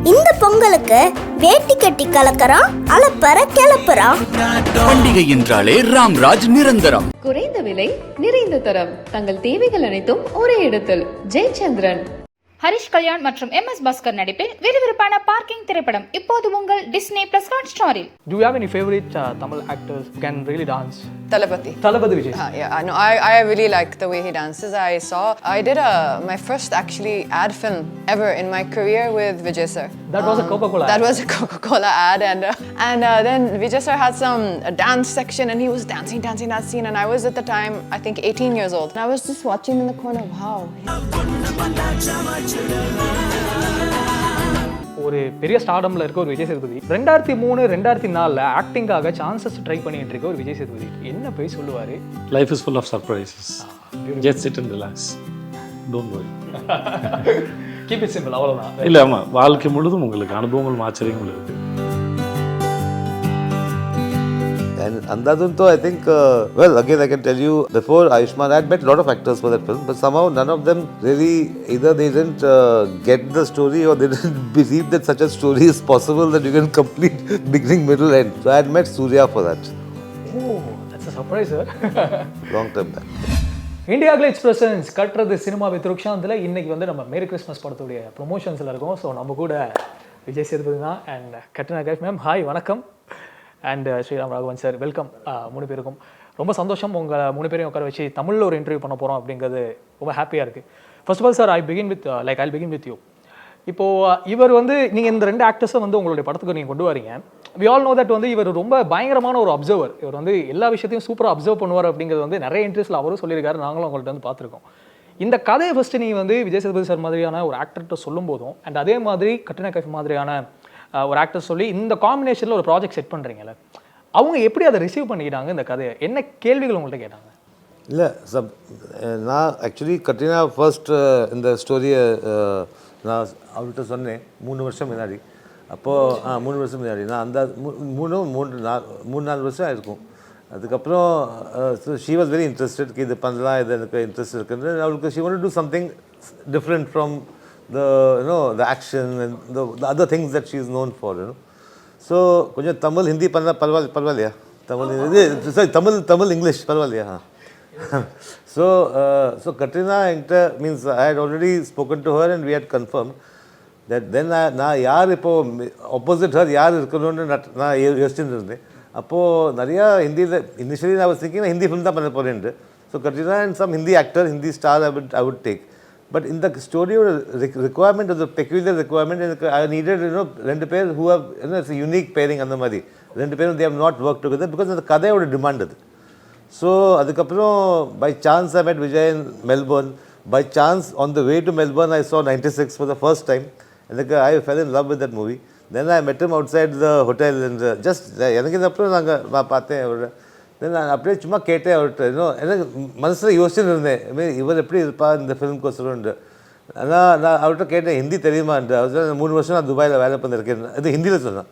இந்த பொங்கலுக்கு வேட்டி கட்டி கலக்கறான், அலப்பற கிளப்புறான். பண்டிகை என்றாலே ராம்ராஜ் நிரந்தரம். குறைந்த விலை, நிறைந்த தரம், தங்கள் தேவைகள் அனைத்தும் ஒரே இடத்தில். ஜெயச்சந்திரன். ஹரிஷ் கல்யாண் மற்றும் MS பாஸ்கர் நடிப்பில் விறுவிறுப்பான பார்க்கிங் திரைப்படம் இப்போது உங்கள் டிஸ்னி பிளஸ் ஹாட்ஸ்டாரில். Do you have any favorite Tamil actors who can really dance? Thalapathy Vijay. Yeah, no, I really like the way he dances. I did my first actually ad film ever in my career with Vijay sir. That was a Coca-Cola ad. That was a Coca-Cola ad, and then Vijay sir had some dance section and he was dancing that scene, and I was at the time I think 18 years old, and I was just watching in the corner. Wow. ஒரு பெரிய ஸ்டார்டம்ல இருக்க ஒரு Vijay Sethupathi 2003-2004 ஆக்டிங்காக chances try பண்ணிட்டு இருக்க ஒரு விஜய் சேதுபதி என்ன போய் சொல்லுவாரு? Life is full of surprises. Just sit and relax. Don't worry. Keep it simple. அவ்வளவுதான். இல்ல ஆமா, வாழ்க்கை முழுதும் உங்களுக்கு அனுபவங்கள் ஆச்சரியங்கள் இருக்கு. And Andhadhun, I think, well, again, I can tell you, before Ayushmann, I had met a lot of actors for that film, but somehow none of them really, either they didn't get the story or they didn't believe that such a story is possible, that you can complete beginning, middle, end. So I had met Suriya for that. Oh, that's a surprise, sir. Long time back. IndiaGlitz presents கட்டுறது cinema with ருக்ஷாந்தில் இன்னைக்கு வந்து நம்ம merry Christmas படத்துடைய ப்ரொமோஷன்ஸில் இருக்கோம். So நம்ம கூட விஜய் சேதுபதி தான் and Katrina Kaif ma'am. Hi, வணக்கம். And Sriram Raghavan sir, welcome. 3 பேருக்கும் ரொம்ப சந்தோஷம். உங்கள் 3 பேரையும் உட்கார வச்சு தமிழில் ஒரு இன்டர்வியூ பண்ண போகிறோம் அப்படிங்கிறது ரொம்ப ஹாப்பியாக இருக்குது. First of all sir, I begin with you. இப்போது இவர் வந்து நீங்கள் இந்த 2 ஆக்டர்ஸை வந்து உங்களுடைய படத்துக்கு நீங்கள் கொண்டு வரீங்க. வி ஆல் நோ தட் வந்து இவர் ரொம்ப பயங்கரமான ஒரு அப்சர்வர். இவர் வந்து எல்லா விஷயத்தையும் சூப்பராக அப்சர்வ் பண்ணுவார் அப்படிங்கிறது வந்து நிறைய இன்ட்ரெஸ்ட்டில் அவரும் சொல்லியிருக்காரு, நாங்களும் உங்கள்கிட்ட வந்து பார்த்துருக்கோம். இந்த கதையை ஃபஸ்ட்டு நீங்கள் வந்து விஜய் சேதுபதி சார் மாதிரியான ஒரு ஆக்டர்கிட்ட சொல்லும் போதும் அண்ட் அதே மாதிரி கட்ரினா கைஃப் மாதிரியான ஒரு ஆக்டர் சொல்லி இந்த காம்பினேஷனில் ஒரு ப்ராஜெக்ட் செட் பண்ணுறீங்கல்ல, அவங்க எப்படி அதை ரிசீவ் பண்ணிக்கிட்டாங்க? இந்த கதையை என்ன கேள்விகள் உங்கள்கிட்ட கேட்டாங்க? இல்லை சார், நான் ஆக்சுவலி கட்ரினா ஃபர்ஸ்ட் இந்த ஸ்டோரியை நான் அவர்கிட்ட சொன்னேன் 3 வருஷம் முன்னாடி. அப்போது 3 வருஷம் முன்னாடி நான் அந்த 3-4 வருஷம் இருக்கும். அதுக்கப்புறம் ஷீ வாஸ் வெரி இன்ட்ரெஸ்டட், இது பண்ணலாம், இது எனக்கு இன்ட்ரெஸ்ட் இருக்குன்னு. அவளுக்கு she want to do something different from the action and the other things that she is known for, So கொஞ்சம் தமிழ் ஹிந்தி பண்ணா பரவாயில்லையா? தமிழ் இங்கிலீஷ் பரவாயில்லையா? So Katrina means I had already spoken to her and we had confirmed that then நான் யார் இப்போது opposite her யார் இருக்கணும்னு நான் யோசிச்சுட்டு இருந்தேன். அப்போது நிறையா ஹிந்தியில் இனிஷியலி நான் was thinking ஹிந்தி ஃபிலிம் தான் பண்ண போகிறேன்ட்டு. So Katrina and some Hindi actor, Hindi star I would take. But in the story requirement of the peculiar requirement, I needed 2 பேர் who have, it's a unique pairing அந்த மாதிரி 2 பேரும் they have not worked together because அந்த கதையோட demand அது. So அதுக்கப்புறம் by chance I met Vijay in Melbourne. By chance on the way to Melbourne I saw 96 for the first time and I fell in love with that movie. Then I met him outside the hotel and just எனக்கு இந்த அப்புறம் நான் பார்த்தேன் அவரோட. தென் நான் அப்படியே சும்மா கேட்டேன் அவர்கிட்ட, எனக்கு மனசில் யோசிச்சுன்னு இருந்தேன், இவர் எப்படி இருப்பார் இந்த ஃபிலிம்கோசரம்ண்டு. ஆனால் நான் அவர்கிட்ட கேட்டேன் ஹிந்தி தெரியுமான்ட்டு. அவர் 3 வருஷம் நான் துபாயில் வேலை பண்ணிருக்கேன், அது ஹிந்தியில் சொன்னேன்.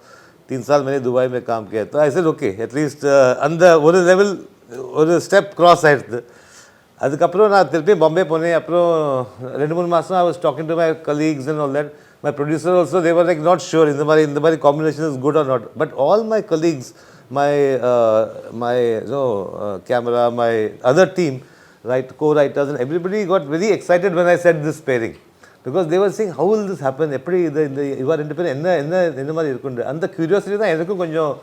3 साल मैंने दुबई में काम किया. तो I said okay, at least அந்த ஒரு லெவல் ஒரு ஸ்டெப் க்ராஸ் ஆகிடுது. அதுக்கப்புறம் நான் திருப்பி பாம்பே போனேன். அப்புறம் 2-3 மாதம் I was talking to my colleagues and all that. My producer also, they were like not sure இந்த மாதிரி combination is good or not. But all my colleagues, my camera, my other team, co-writers and everybody got very excited when I said this pairing because they were saying how will this happen, எப்படி இந்த இவர் 2 பேரும் என்ன மாதிரி இருக்குண்டு. அந்த curiosity தான் எனக்கும் கொஞ்சம்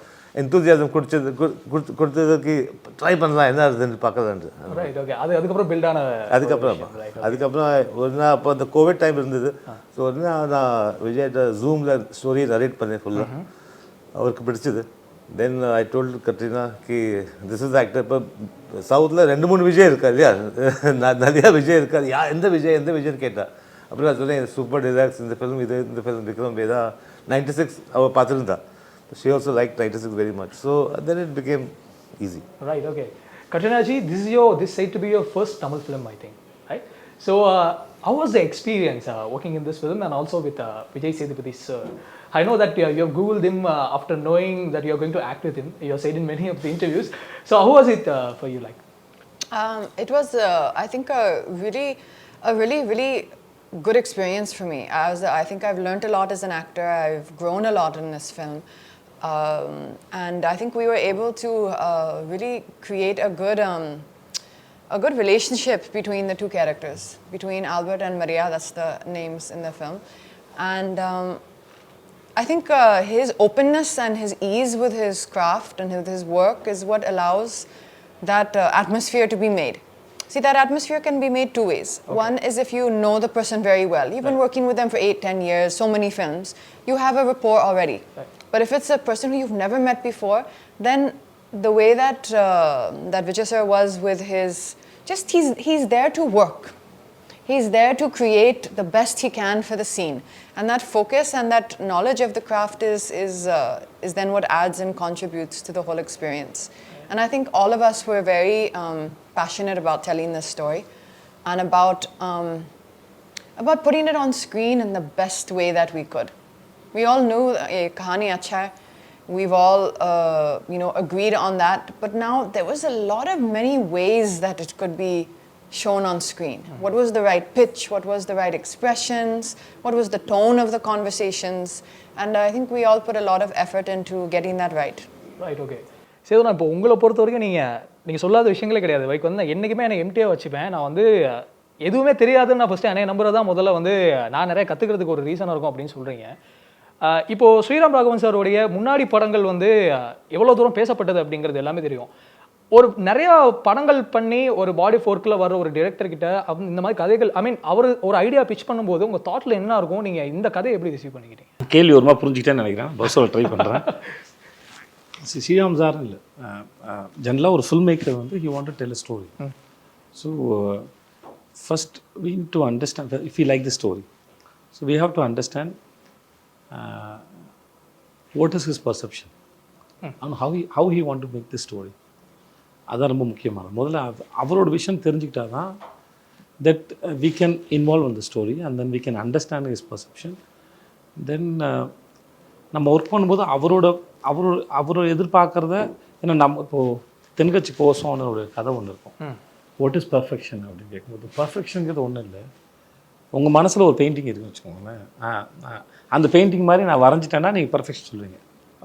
எந்தூசியாசம் கொடுத்ததுக்கு ட்ரை பண்ணலாம் என்ன இருக்குன்னு பார்க்கலான்ட்டு. அதுக்கப்புறம் பில்டான அதுக்கப்புறம் ஒரு நாள் அப்போ அந்த கோவிட் டைம் இருந்தது. ஸோ ஒரு நாள் நான் விஜய்கிட்ட ஜூமில் ஸ்டோரி நரேட் பண்ணேன் ஃபுல்லாக. அவருக்கு பிடிச்சது. Then I told Katrina ki this is the actor. இப்போ சவுத்தில் 2-3 விஜய் இருக்கார் இல்லையா, நிறையா விஜய் இருக்கார், எந்த விஜய்னு கேட்டா. அப்புறம் நான் சொன்னேன் சூப்பர் டிலாக்ஸ் இந்த ஃபிலிம், இந்த ஃபிலிம் விக்ரம் வேதா 96 அவள் பார்த்துருந்தா. She also liked 96 very much. So then it became easy. Right, okay. Katrina ji, this is said to be your first Tamil film, I think, right? So how was the experience working in this film and also with Vijay Sethupathi sir? I know that you have Googled him after knowing that you are going to act with him. You have said in many of the interviews. So how was it for you like? It was, I think, a really good experience for me. I think I've learnt a lot as an actor. I've grown a lot in this film. And I think we were able to really create a good relationship between the two characters, between Albert and Maria. That's the names in the film. And I think his openness and his ease with his craft and with his work is what allows that atmosphere to be made. See, that atmosphere can be made two ways. Okay. One is if you know the person very well. You've been working with them for 8-10 years, so many films. You have a rapport already. Right. But if it's a person who you've never met before, then the way that that Vijay sir was with his, he's there to work. He's there to create the best he can for the scene. And that focus and that knowledge of the craft is then what adds and contributes to the whole experience. And I think all of us were very passionate about telling this story and about putting it on screen in the best way that we could. We all knew kahani acha hai. We've all agreed on that. But now there was many ways that it could be shown on screen. Mm-hmm. What was the right pitch? What was the right expressions? What was the tone of the conversations? And I think we all put a lot of effort into getting that right. Right, okay. Setu, நான் இப்போ உங்களை பொறுத்த வரைக்கும் நீங்கள் சொல்லாத விஷயங்களே கிடையாது. வைக்கு வந்து நான் என்றைக்குமே என்னை எம்டியாக வச்சுப்பேன். நான் வந்து எதுவுமே தெரியாதுன்னு நான் ஃபஸ்ட்டு என்னை நம்புறது தான் முதல்ல வந்து நான் நிறைய கற்றுக்கிறதுக்கு ஒரு ரீசனாக இருக்கும் அப்படின்னு சொல்கிறீங்க. இப்போது ஸ்ரீராம் ராகவன் சாருடைய முன்னாடி படங்கள் வந்து எவ்வளோ தூரம் பேசப்பட்டது அப்படிங்கிறது எல்லாமே தெரியும். ஒரு நிறையா படங்கள் பண்ணி ஒரு பாடி ஃபோர்க்கில் வர ஒரு டிரெக்டர்கிட்ட இந்த மாதிரி கதைகள் அவர் ஒரு ஐடியா பிச் பண்ணும்போது உங்கள் தாட்டில் என்ன இருக்கும்? நீங்கள் இந்த கதையை எப்படி ரிசீவ் பண்ணிக்கிட்டீங்க? கேள்வி ஒருமா புரிஞ்சுக்கிட்டேன்னு நினைக்கிறேன். பஸ்ஸில் ட்ரை பண்ணுறேன். ஸ்ரீராம் சார் இல்லை, ஜென்ரலாக ஒரு ஃபில்ம் மேக்கர் வந்து he want to tell a story. So first we need to understand if you like the story. So we have to understand what is his perception and how he want to make the story. அதுதான் ரொம்ப முக்கியமானது. முதல்ல அவரோட விஷயம் தெரிஞ்சுக்கிட்டா தான் that we can involve in the story and then we can understand his perception. Then நம்ம work பண்ணும்போது அவரோட எதிர்பார்க்குறத, ஏன்னா நம்ம இப்போது தென்கட்சி கோசம்னு ஒரு கதை ஒன்று இருக்கும். வாட் இஸ் பர்ஃபெக்ஷன் அப்படின்னு கேட்கும்போது, பர்ஃபெக்ஷனுங்கிறது ஒன்றும் இல்லை. உங்கள் மனசில் ஒரு பெயிண்டிங் இருக்குன்னு வச்சுக்கோங்களேன். அந்த பெயிண்டிங் மாதிரி நான் வரைஞ்சிட்டேன்னா நீங்கள் பர்ஃபெக்ஷன் சொல்லுவீங்க.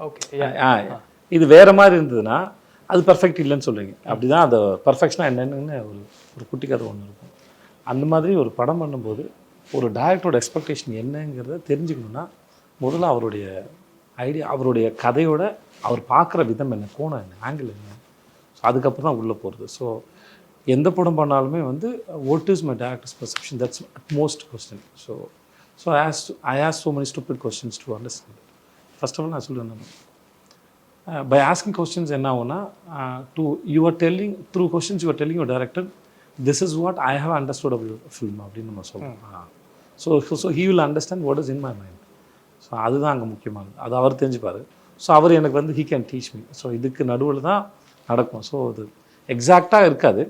ஓகே. இது வேறு மாதிரி இருந்ததுன்னா அது பர்ஃபெக்ட் இல்லைன்னு சொல்லுவீங்க. அப்படி தான் அந்த பர்ஃபெக்ஷனாக என்னென்னு ஒரு குட்டி கதை ஒன்று இருக்கும். அந்த மாதிரி ஒரு படம் பண்ணும்போது ஒரு டைரக்டரோட எக்ஸ்பெக்டேஷன் என்னங்கிறத தெரிஞ்சுக்கணுன்னா முதல்ல அவருடைய ஐடியா, அவருடைய கதையோட அவர் பார்க்குற விதம் என்ன, கோணம் என்ன, ஆங்கிள் என்ன, ஸோ அதுக்கப்புறம் தான் உள்ளே போகிறது. ஸோ எந்த படம் பண்ணாலுமே வந்து what is my director's perception, that's most question. So I ask so many stupid questions to understand. First of all நான் சொல்லுவேன், by asking questions என்ன ஆகும்னா, you are telling through questions you are telling your director this is what I have understood of your film அப்படின்னு நம்ம சொல்லுவோம். So he will understand what is in my mind. So அதுதான் அங்கே முக்கியமானது. அது அவர் தெரிஞ்சுப்பார். So அவர் எனக்கு வந்து he can teach me. So இதுக்கு நடுவில் தான் நடக்கும். ஸோ அது எக்ஸாக்டாக இருக்காது,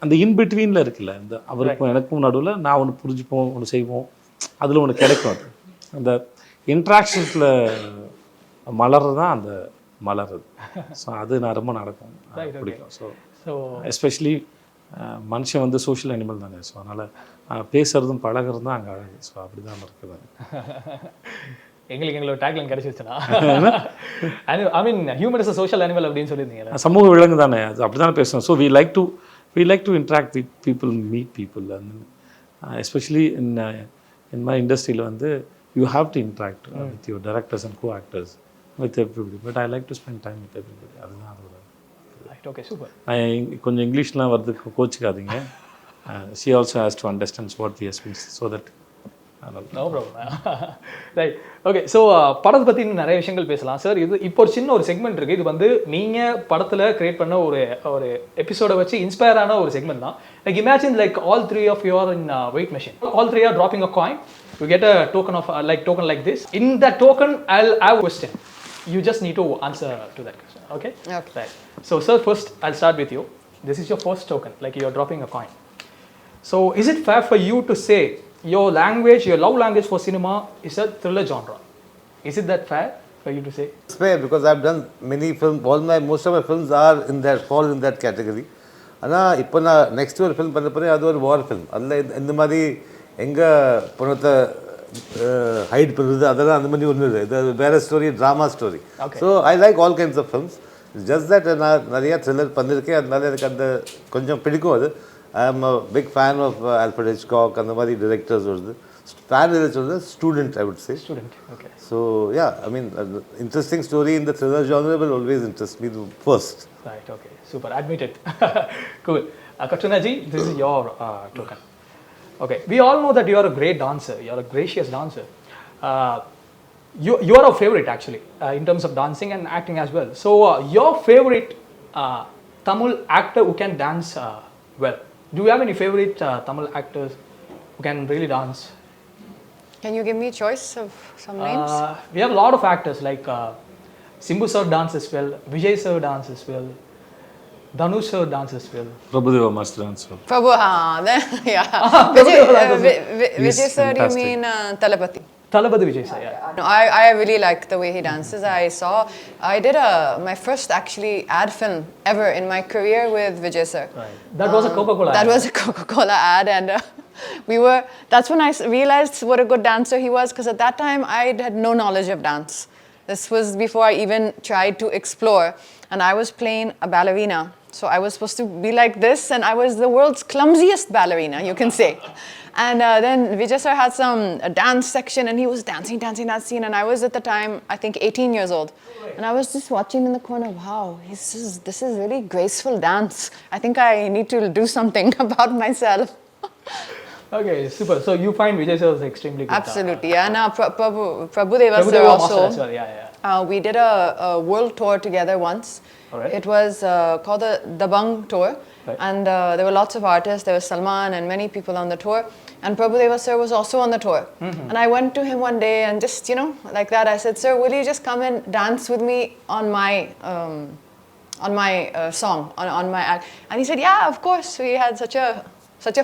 அந்த இன்பிட்வீனில் இருக்குல்ல, இந்த அவருக்கும் எனக்கும் நடுவில் நான் ஒன்று புரிஞ்சுப்போம், ஒன்று செய்வோம், அதில் ஒன்று கிடைக்கும். அது அந்த இன்ட்ராக்ஷன்ஸில் மலர்றது தான் அந்த மலருது. ஸோ அது நான் ரொம்ப நடக்கும், பிடிக்கும். ஸோ எஸ்பெஷலி மனுஷன் வந்து சோஷியல் அனிமல் தானே. ஸோ அதனால் பேசுகிறதும் பழகிறதும் தான் அங்கே அழகு. ஸோ அப்படி தான் இருக்குது. எங்களோட டேக்லைன் கிடைச்சிருச்சுன்னா, I mean human is a social animal அப்படின்னு சொல்லியிருந்தீங்க. சமூக விலங்கு தானே, அது அப்படி தானே பேசணும். So we like to interact with people, meet people, and especially in my industry வந்து you have to interact with your directors and co-actors, with everybody. But I like to spend time with everybody. அதுதான் அதோட. Okay, super. நான் கொஞ்சம் இங்கிலீஷ்லாம் வரதுக்கு கோச்சிக்காதீங்க. She also has to understand what we are speaking, so that no problem. Right, okay. So படத்தை பற்றி இன்னும் நிறைய விஷயங்கள் பேசலாம் சார். இது இப்போ ஒரு சின்ன ஒரு செக்மெண்ட் இருக்குது. இது வந்து நீங்கள் படத்தில் கிரியேட் பண்ண ஒரு எபிசோடை வச்சு இன்ஸ்பயர் ஆன ஒரு செக்மெண்ட் தான். Like imagine like all three of you are in weight machine. All three are dropping a coin. You get a token of token like this. In that token, I'll have a question. You just need to answer to that question. Okay? Okay. Right. So sir, first I'll start with you. This is your first token. Like you're dropping a coin. So is it fair for you to say your language, your love language for cinema is a thriller genre? Is it that fair for you to say? It's fair because I've done many films. Most of my films fall in that category. ஆனால் இப்போ நான் next ஒரு film பண்ண போகிறேன், அது ஒரு வார் film. அதில் இந்த மாதிரி எங்கே பணத்தை ஹைட் பண்ணுறது அதெல்லாம் அந்த மாதிரி ஒன்றும் இல்லை. இது வேறு story, drama story. So I like all kinds of films. Just that நான் நிறையா த்ரில்லர் பண்ணியிருக்கேன், அதனால எனக்கு அந்த கொஞ்சம் பிடிக்கும். அது I am a big fan of Alfred Hitchcock அந்த மாதிரி டிரெக்டர்ஸ் வருது. ஃபேன் சொல்கிறது student, I would say. Student. Okay. So yeah, I mean, interesting story in the thriller genre will always interest me the first. Right. Okay. Super. Admitted. Cool. Katrina ji, this is your token. Okay. We all know that you are a great dancer. You are a gracious dancer. You are our favorite actually in terms of dancing and acting as well. So your favorite Tamil actor who can dance well. Do you have any favorite Tamil actors who can really dance? Can you give me choice of some names? We have a lot of actors like Simbu sir dances well, Vijay sir dances well, Dhanush sir dances well. Prabhudeva must dance well. Prabhu, then, yeah. Vijay sir, you fantastic. mean Thalapathy? Thalapathy Vijay sir, yeah. No, I really like the way he dances. I did my first actually ad film ever in my career with Vijay sir. Right. That was a Coca-Cola That ad. was a Coca-Cola ad, and that's when I realized what a good dancer he was, because at that time I had no knowledge of dance. This was before I even tried to explore, and I was playing a ballerina. So I was supposed to be like this, and I was the world's clumsiest ballerina, you can say. And then Vijay sir had some dance section, and he was dancing that scene, and I was at the time, I think 18 years old. And I was just watching in the corner, wow, this is really graceful dance. I think I need to do something about myself. Okay, super. So you find Vijay sir is extremely good. Absolutely, yeah. And Prabhudeva sir Prabhudeva also. master as well, yeah. We did a world tour together once. Alright. It was called the Dabang tour, Right. and there were lots of artists. There was Salman and many people on the tour. And Prabhudeva sir was also on the tour. And I went to him one day and just, like that, I said, "Sir, will you just come and dance with me on my song, on my act?" And he said, "Yeah, of course." We had such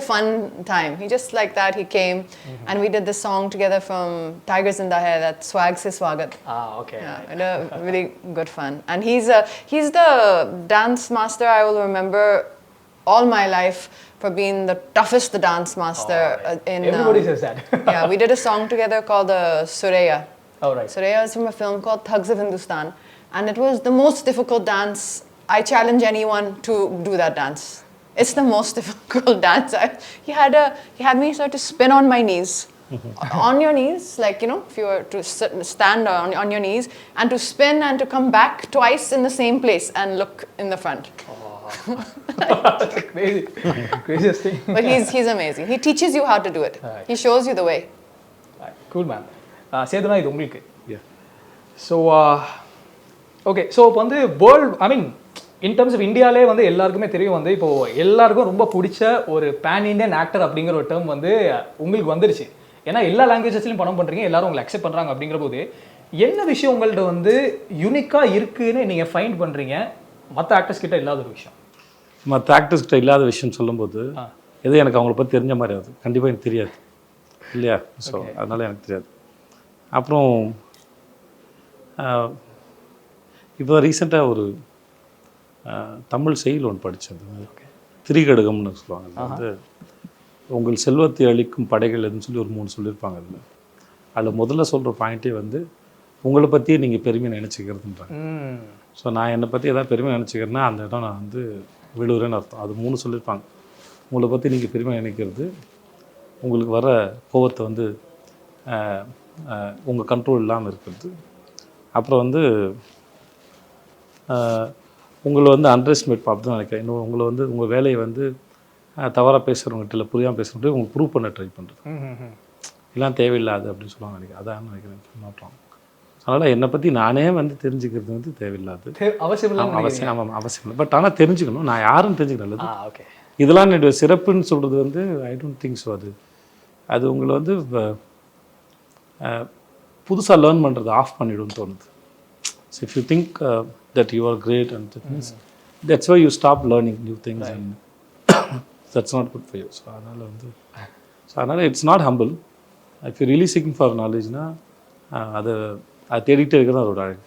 a fun time. He just like that, he came and we did this song together from Tigers in the Hair, that Swag Se Swagat. Okay. Yeah, it had a really good fun. And he's the dance master I will remember all my life for being the toughest dance master in. Everybody says that. Yeah, we did a song together called Suriya. Oh, right. Suriya is from a film called Thugs of Hindustan, and it was the most difficult dance. I challenge anyone to do that dance. It's the most difficult dance. He had me start to spin on my knees. On your knees, like, if you were to stand on your knees, and to spin and to come back twice in the same place and look in the front. Crazy. Craziest thing. But he's amazing. He teaches you how to do it. Right. He shows you the way. Right. Cool, man. சேதுனா இது உங்களுக்கு. Yeah. So okay, so இப்போ வந்து world, I mean in terms of இந்தியாவிலே வந்து எல்லாருக்குமே தெரியும் வந்து இப்போ எல்லாருக்கும் ரொம்ப பிடிச்ச ஒரு பேன் இண்டியன் ஆக்டர் அப்படிங்கிற ஒரு டேர்ம் வந்து உங்களுக்கு வந்துருச்சு. ஏன்னா எல்லா லாங்குவேஜஸ்லையும் படம் பண்ணுறீங்க, எல்லாரும் உங்களை அக்செப்ட் பண்ணுறாங்க. அப்படிங்கிற போது என்ன விஷயம் உங்கள்ட்ட வந்து யூனிக்காக இருக்குன்னு நீங்கள் ஃபைண்ட் பண்ணுறீங்க மற்ற ஆக்டர்ஸ் கிட்ட இல்லாத ஒரு விஷயம்? மற்ற ஆக்டர்ஸ் கிட்ட இல்லாத விஷயம் சொல்லும்போது எது எனக்கு அவங்கள பற்றி தெரிஞ்ச மாதிரி ஆகுது. கண்டிப்பாக எனக்கு தெரியாது இல்லையா? ஸோ அதனால் எனக்கு தெரியாது. அப்புறம் இப்போ ரீசெண்டாக ஒரு தமிழ் செய்யுள் ஒன்று படித்தது, திரிகடுகம்னு சொல்லுவாங்க. அது வந்து உங்கள் செல்வத்தை அளிக்கும் படைகள் எதுன்னு சொல்லி ஒரு 3 சொல்லியிருப்பாங்க. அதில் முதல்ல சொல்கிற பாயிண்ட்டே வந்து உங்களை பற்றியே நீங்கள் பெருமையை நினச்சிக்கிறதுன்றாங்க. ஸோ நான் என்னை பற்றி எதாவது பெருமை நினச்சிக்கிறேன்னா அந்த இடம் நான் வந்து விடுவேன்னு அர்த்தம். அது 3 சொல்லியிருப்பாங்க. உங்களை பற்றி நீங்கள் பெருமை நினைக்கிறது, உங்களுக்கு வர கோவத்தை வந்து உங்கள் கண்ட்ரோல் இல்லாமல் இருக்கிறது, அப்புறம் வந்து உங்களை வந்து அண்டர் எஸ்டிமேட் பார்த்து தான் நினைக்கிறேன். இன்னும் உங்களை வந்து உங்கள் வேலையை வந்து தவறாக பேசுகிறவங்ககிட்ட இல்லை புரியாமல் பேசுகிறவங்க உங்களுக்கு ப்ரூவ் பண்ண ட்ரை பண்ணுறது, இதெல்லாம் தேவையில்லாது அப்படின்னு சொல்லுவாங்க. நினைக்கிறேன் அதான் நினைக்கிறேன் மாற்றம். அதனால் என்னை பற்றி நானே வந்து தெரிஞ்சுக்கிறது வந்து தேவையில்லாது, அவசியம் இல்லை. பட் ஆனால் தெரிஞ்சுக்கணும், நான் யாருன்னு தெரிஞ்சுக்கணும். ஓகே, இதெல்லாம் என்னுடைய சிறப்புன்னு சொல்கிறது வந்து ஐ டோன்ட் திங்க் ஸோ. அது உங்களை வந்து புதுசாக லேர்ன் பண்ணுறது ஆஃப் பண்ணிவிடும்னு தோணுது. So if you think that you are great, and that means that's why you stop learning new things, right. And that's not good for you. So அதனால it's not humble. If you're really seeking for knowledge na அது தேடிட்டே இருக்கிறது அதோட அழகு.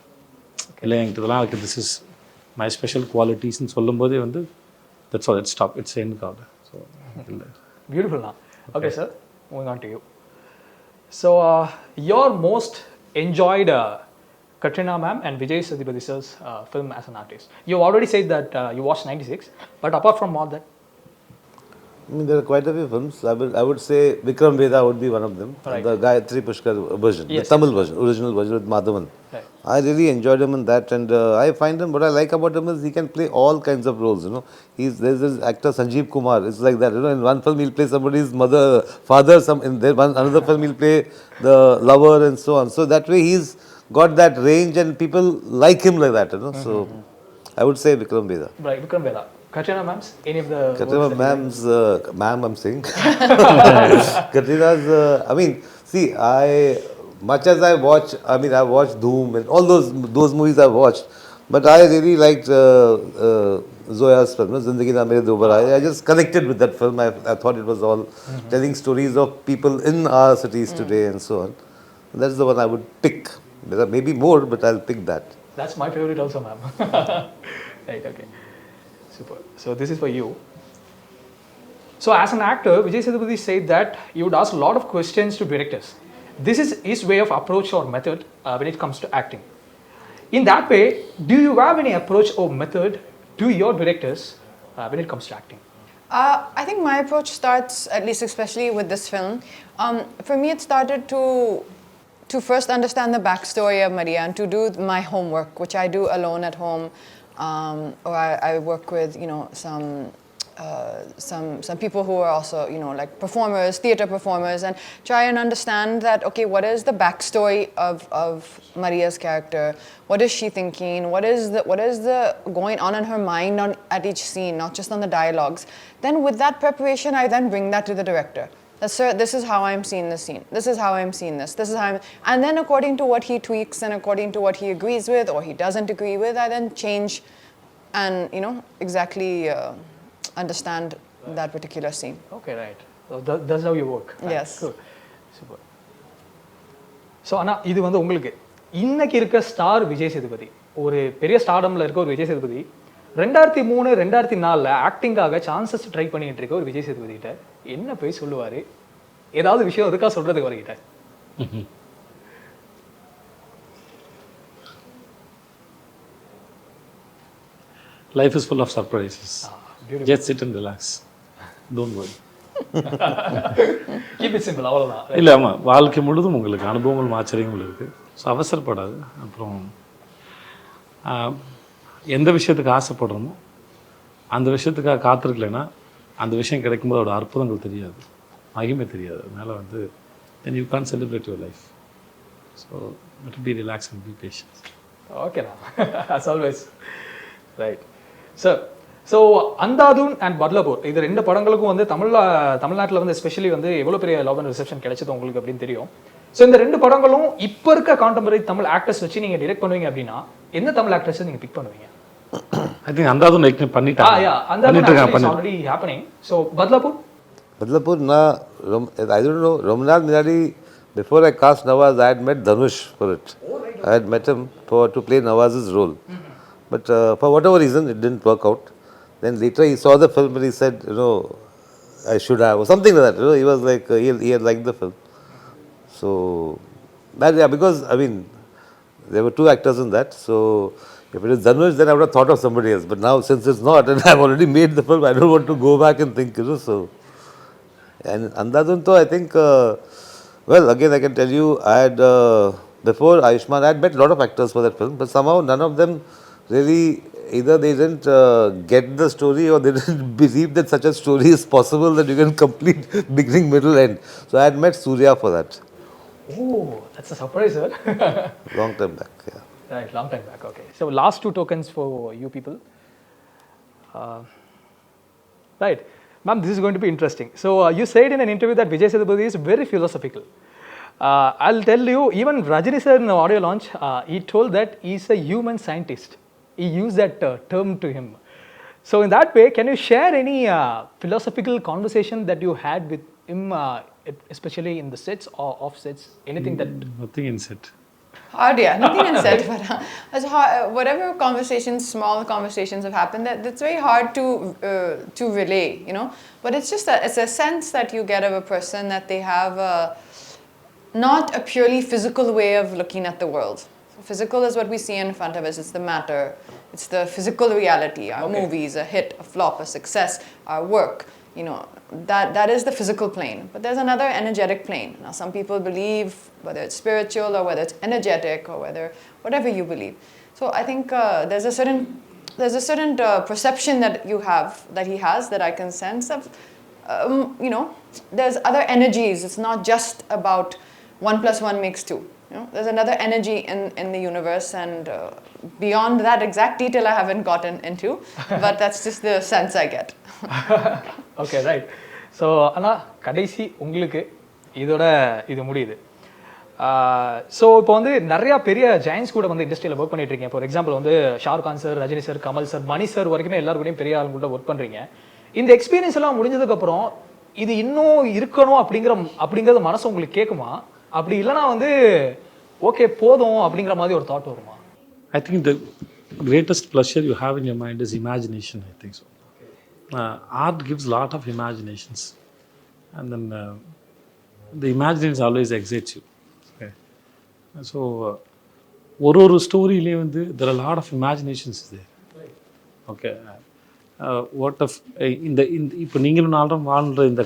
இல்லை என்கிட்ட இதெல்லாம் இருக்குது, this is my special qualities ன்னு சொல்லும்போதே வந்து that's all, it stop, it's end card. So இல்லை பியூட்டிஃபுல் தான். Okay sir, moving on to you. So, your most enjoyed Katrina ma'am and Vijay Sethupathi sir's film as an artist. You already said that you watched 96, but apart from all that, I mean, there are quite a few films. I would say Vikram Vedha would be one of them. Right. The Gayatri Pushkar version, Yes. the Tamil version, original version with Madhavan. Right. I really enjoyed him in that, and I find him. What I like about him is he can play all kinds of roles. You know, there's this actor Sanjeev Kumar. It's like that. You know, in one film he'll play somebody's father. Another film he'll play the lover, and so on. So that way he's got that range, and people like him like that. You know, so I would say Vikram Vedha. right, Vikram Vedha. Katrina ma'am's, any of the Katrina works that you like? ma'am's, ma'am, I'm saying. Katrina's, I mean, see, much as I watch, I mean, I watched Dhoom and all those movies I've watched, but I really liked Zoya's film, Zindagi Na Mere Dobara. I just connected with that film. I thought it was all telling stories of people in our cities today and so on. That's the one I would pick. There are maybe more, but I'll pick that. That's my favorite also, ma'am. Right, okay. Super. So this is for you. So as an actor, Vijay Sethupathi said that he would ask a lot of questions to directors. This is his way of approach or method when it comes to acting. In that way, do you have any approach or method to your directors when it comes to acting? I think my approach starts, at least especially with this film, for me it started to first understand the backstory of Maria and to do my homework, which I do alone at home, or I work with, you know, some people who are also, you know, like performers, theatre performers, and try and understand that, okay, what is the backstory of Maria's character? What is she thinking? What is the going on in her mind at each scene, not just on the dialogues? Then with that preparation, I then bring that to the director. This is how I'm seeing this scene. This is how I'm seeing this. This is how and then according to what he tweaks and according to what he agrees with or he doesn't agree with, I then change and, you know, exactly understand that particular scene. Okay, right. So that's how you work. Right. Yes. Cool. Super. So, Anna, இது வந்து உங்களுக்கு இன்னைக்கு இருக்க star Vijay Sethupathi, ஒரு பெரிய ஸ்டார்டம்ல இருக்க ஒரு Vijay Sethupathi, 2003 2004 ஆக்டிங்காக chances try பண்ணிட்டு இருக்க ஒரு விஜய் சேதுபதி கிட்ட என்ன போய் சொல்லுவாரு? ஏதாவது விஷயம் இருக்கா சொல்றதுக்கு அவர்கிட்ட? Life is full of surprises. Just sit and relax. Don't worry. Keep it simple, அவ்வளவுதான். இல்லை ஆமாம், வாழ்க்கை முழுதும் உங்களுக்கு அனுபவங்கள் ஆச்சரியங்கள் இருக்குது. ஸோ அவசரப்படாது. அப்புறம் எந்த விஷயத்துக்கு ஆசைப்படுறோமோ அந்த விஷயத்துக்காக காத்திருக்கலைன்னா அந்த விஷயம் கிடைக்கும்போது அதோட அற்புதங்கள் தெரியாது, மகிமை தெரியாது. அதனால் வந்து then you can't celebrate your life. So let it be relaxed and be patient. Okay, as always. Right. So Andhadhun and Badlapur இது ரெண்டு படங்களுக்கும் வந்து தமிழ்நாட்டில் வந்து எஸ்பெஷலி வந்து எவ்வளோ பெரிய லவ் அண்ட் ரிசெப்ஷன் கிடைச்சது உங்களுக்கு அப்படின்னு தெரியும். ஸோ இந்த ரெண்டு படங்களும் இப்போ இருக்க கான்டெம்பரரி தமிழ் ஆக்டர்ஸ் வச்சு நீங்கள் டிரெக்ட் பண்ணுவீங்க அப்படின்னா எந்த தமிழ் ஆக்டர்ஸ் நீங்கள் பிக் பண்ணுவீங்க? I think Andhadhun already happening. So Badlapur, I don't know. Ramraj Mirari, before I cast Nawaz, I had met Dhanush for it. I had met him to play Nawaz's role. But for whatever reason, it didn't work out. Then later he saw the film and he said, you know, I should have, or something like that. You know, he was like, he had liked the film. So, because, I mean, there were two actors in that. So, if it is Dhanush, then I would have thought of somebody else. But now, since it's not, and I've already made the film, I don't want to go back and think, you know, so. And Andhadhun, I think, well, again, I can tell you, I had, before Ayushman, I had met a lot of actors for that film, but somehow none of them really, either they didn't get the story or they didn't believe that such a story is possible, that you can complete beginning, middle, end. So I had met Suriya for that. Oh, that's a surprise, sir. Long time back, yeah. Right, long time back, okay. So last two tokens for you people. Right. Ma'am, this is going to be interesting. So you said in an interview that Vijay Sethupathi is very philosophical. I'll tell you, even Rajini sir in the audio launch, he told that he's a human scientist. He used that term to him. So in that way, can you share any philosophical conversation that you had with him, especially in the sets or off sets? Anything that... Nothing in set. Hard, yeah. Nothing is said, but it's hard, whatever conversations, small conversations have happened, that's very hard to relay, you know. But it's just that it's a sense that you get of a person that they have not a purely physical way of looking at the world. So physical is what we see in front of us. It's the matter. It's the physical reality. Our movies, a hit, a flop, a success, our work. You know, that is the physical plane. But there's another energetic plane. Now, some people believe, whether it's spiritual or whether it's energetic or whatever you believe. So I think there's a certain perception that he has that I can sense of, you know, there's other energies. It's not just about 1 + 1 = 2. You know, there's another energy in the universe, and beyond that exact detail I haven't gotten into, but that's just the sense I get. Okay right. So ஆனால் கடைசி உங்களுக்கு இதோட இது முடியுது. So இப்போ வந்து நிறையா பெரிய ஜெயின்ஸ் கூட வந்து இண்டஸ்ட்ரியில் ஒர்க் பண்ணிட்டு இருக்கீங்க. ஃபார் எக்ஸாம்பிள் வந்து Shahrukh Khan sir, Rajini sir, Kamal sir, Mani sir வரைக்குமே எல்லாரும் கூடயும் பெரிய ஆளுங்க கூட ஒர்க் பண்ணுறீங்க. இந்த எக்ஸ்பீரியன்ஸ் எல்லாம் முடிஞ்சதுக்கப்புறம் இது இன்னும் இருக்கணும் அப்படிங்கிறது மனசு உங்களுக்கு கேட்குமா? அப்படி இல்லைனா வந்து ஓகே போதும் அப்படிங்கிற மாதிரி ஒரு தாட் வருமா? I think the greatest pleasure you have in your mind is imagination, I think so. Art gives a lot of imaginations, and then the imaginations always excites you. Okay. So ஒரு ஸ்டோரியிலே வந்து there are a lot of imaginations there. Okay. What if இந்த இப்போ நீங்களும் நாளும் வாழ்கிற இந்த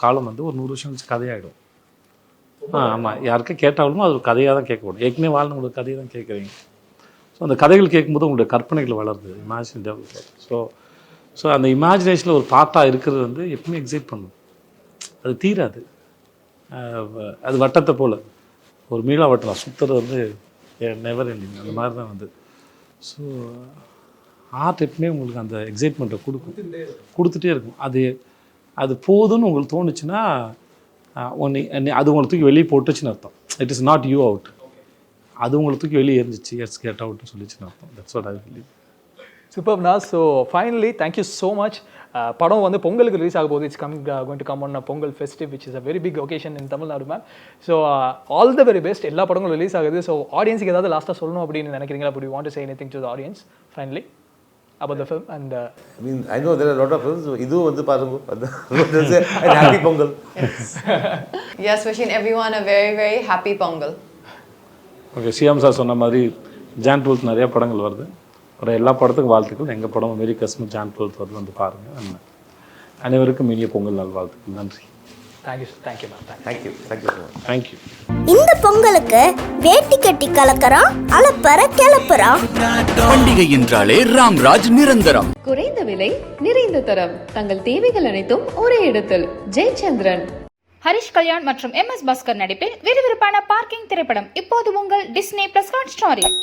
காலம் வந்து ஒரு 100 வருஷம் கழிச்சு கதையாகிடும். ஆமாம், யாருக்கா கேட்டாலும் அது ஒரு கதையாக தான் கேட்கக்கூடும். ஏற்கனவே வாழ்ந்தவங்களுக்கு கதையை தான் கேட்குறீங்க. ஸோ அந்த கதைகள் கேட்கும்போது உங்களுடைய கற்பனைகள் வளருது, இமேஜினேஷன் டெவலப் ஆகுது. ஸோ அந்த இமேஜினேஷனில் ஒரு பார்ட்டாக இருக்கிறது வந்து எப்பவுமே எக்ஸைட் பண்ணும். அது தீராது. அது வட்டத்தை போல் ஒரு மீளா வட்டம் சுற்றுறது வந்து நெவர் எண்டிங், அந்த மாதிரி தான் வந்து. ஸோ ஆர்ட் எப்பவுமே உங்களுக்கு அந்த எக்ஸைட்மெண்ட்டை கொடுத்துட்டே இருக்கும். அது போதுன்னு உங்களுக்கு தோணுச்சுன்னா அது உங்களை தூக்கி வெளியே போட்டுச்சுன்னு அர்த்தம். It is not you out. அது உங்களை தூக்கி வெளியே எரிஞ்சிச்சு, எட்ஸ் கெட் அவுட்னு சொல்லிச்சுன்னு அர்த்தம். That's what I believe. சூப்பர்ண்ணா. So finally thank you so much. படம் வந்து பொங்கலுக்கு ரிலீஸ் ஆக போகுது. It's going to come on Pongal festive which is a very big occasion in Tamil Nadu ma'am. So all the very best. எல்லா படங்களும் ரிலீஸ் ஆகுது. ஸோ ஆடியன்ஸுக்கு ஏதாவது லாஸ்ட்டாக சொல்லணும் அப்படின்னு நினைக்கிறீங்களா? அப்படி want to say anything to the audience finally about the film? And I mean, I know there are a lot of films. Idu vandu paaruங்க. And happy Pongal. Yes, wishing everyone a very very happy Pongal. Okay, CM sir சொன்ன மாதிரி Jan 12th நிறைய படங்கள் வருது. ஒரு எல்லா படத்துக்கும் வாழ்த்துக்கள். எங்கள் படம் மெரி கிறிஸ்மஸ் Jan 12th வருது, வந்து பாருங்கள். அனைவருக்கும் இனிய பொங்கல் நாள் வாழ்த்துக்கள். நன்றி. Thank you ma'am. Thank you thank you. இந்த பொங்கலுக்கு வேட்டி கட்டி கலக்கறான், அலப்பற கிளப்புறான். பண்டிகை என்றாலே ராம்ராஜ் நிரந்தரம். குறைந்த விலை, நிறைந்த தரம், தங்கள் தேவைகள் அனைத்தும் ஒரே இடத்தில். ஜெயச்சந்திரன். ஹரிஷ் கல்யாண் மற்றும் MS பாஸ்கர் நடிப்பில் விறுவிறுப்பான பார்க்கிங் திரைப்படம் இப்போது உங்கள் டிஸ்னி பிளஸ் ஹாட்ஸ்டாரில்.